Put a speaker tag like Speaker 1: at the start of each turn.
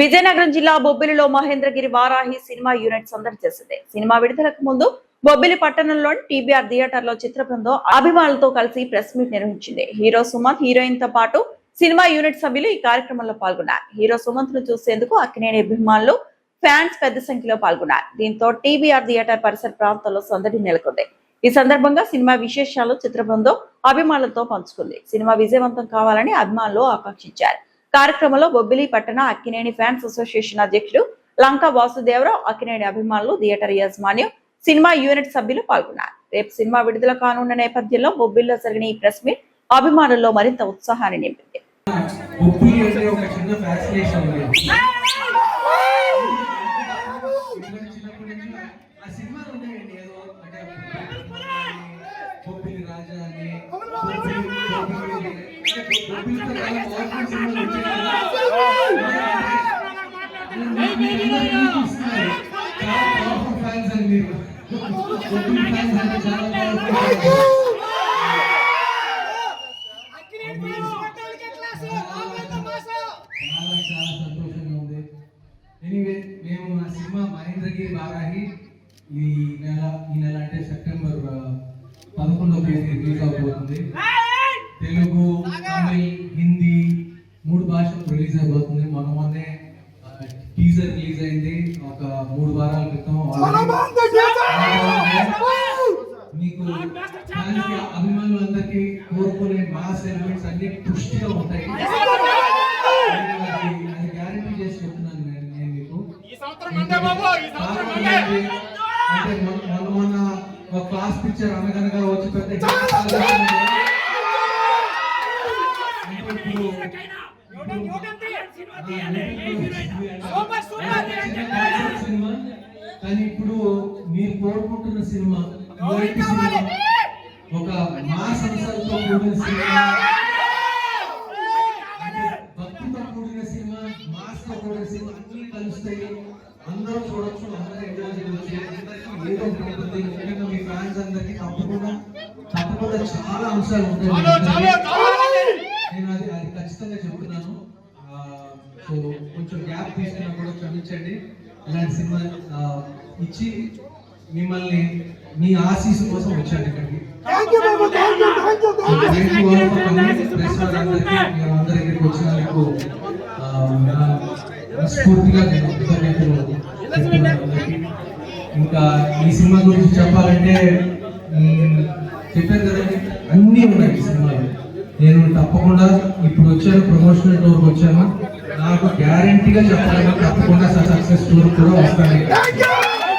Speaker 1: విజయనగరం జిల్లా బొబ్బిలిలో Mahendragiri Varahi cinema unit సందడి చేసింది. సినిమా విడుదలకు ముందు బొబ్బిలి పట్టణంలోని టీబీఆర్ థియేటర్ లో చిత్ర బృందం అభిమానులతో కలిసి ప్రెస్ మీట్ నిర్వహించింది. హీరో సుమంత్, హీరోయిన్ తో పాటు సినిమా యూనిట్ సభ్యులు ఈ కార్యక్రమంలో పాల్గొన్నారు. హీరో సుమంత్ ను చూసేందుకు అక్కినేని అభిమానులు, ఫ్యాన్స్ పెద్ద సంఖ్యలో పాల్గొన్నారు. దీంతో టీబీఆర్ థియేటర్ పరిసర ప్రాంతాల్లో సందడి నెలకొంది. ఈ సందర్భంగా సినిమా విశేషాలు చిత్ర బృందం అభిమానులతో పంచుకుంది. సినిమా విజయవంతం కావాలని అభిమానులు ఆకాంక్షించారు. కార్యక్రమంలో బొబ్బిలి పట్టణ అక్కినేని ఫ్యాన్స్ అసోసియేషన్ అధ్యక్షుడు లంకా వాసుదేవరావు, అక్కినేని అభిమానులు, థియేటర్ యాజమాన్యం, సినిమా యూనిట్ సభ్యులు పాల్గొన్నారు. రేపు సినిమా విడుదల కానున్న నేపథ్యంలో బొబ్బిలిలో జరిగిన ఈ ప్రెస్ మీట్ అభిమానుల్లో మరింత ఉత్సాహాన్ని నింపింది.
Speaker 2: మేము ఆ సినిమా మహేంద్రగిరి వారాహి ఈ నెల అంటే సెప్టెంబర్ 11వ తేదీ రిలీజ్ అవబోతుంది. తెలుగు, తమిళ్, హిందీ 3 భాషలు రిలీజ్ అవబోతుంది. మొన్నే టీజర్ రిలీజ్ అయింది ఒక 3 వారాల క్రితం. మీకు అభిమానులందరికీ కోరుకునే మాస్ ఎలిమెంట్స్ అన్ని పుష్టిగా ఉంటాయి. అది గ్యారంటీ చేసి చెప్తున్నాను నేను మీకు. అంటే మొన్న ఒక క్లాస్ పిక్చర్ అనగనగా వచ్చి పెద్ద కానీ ఇప్పుడు మీరు కోరుకుంటున్న సినిమా ఒక మాస్ అంశాలతో కూడిన సినిమా, భక్తితో కూడిన సినిమా, మాస్ తో కూడిన సినిమా అన్ని కలుస్తాయి. అందరూ చూడొచ్చు, అందరూ ఎంజాయ్ చేయవచ్చు. అందరికీ ఏదో ఉంటుంది. ముఖ్యంగా మీ ఫ్యాన్స్ అందరికీ తప్పకుండా చాలా అంశాలు ఉంటాయి. నేను అది ఖచ్చితంగా చెప్తున్నాను. సో కొంచెం గ్యాప్ తీసుకున్నా కూడా క్షమించండి. ఇలాంటి సినిమా ఇచ్చి మిమ్మల్ని మీ ఆశీస్సు కోసం వచ్చాను ఇక్కడికి. అందరి ఇక్కడికి వచ్చినందుకు స్ఫూర్తిగా నేను కృతజ్ఞతలు చెప్తున్నాను. ఇంకా ఈ సినిమా గురించి చెప్పాలంటే చెప్పాను కదండి, అన్నీ ఉన్నాయి ఈ సినిమాలో. నేను తప్పకుండా ఇప్పుడు వచ్చాను, ప్రమోషనల్ టూర్కి వచ్చాను. నాకు గ్యారంటీగా చెప్పాలి, తప్పకుండా సక్సెస్ టూర్ కూడా వస్తాను.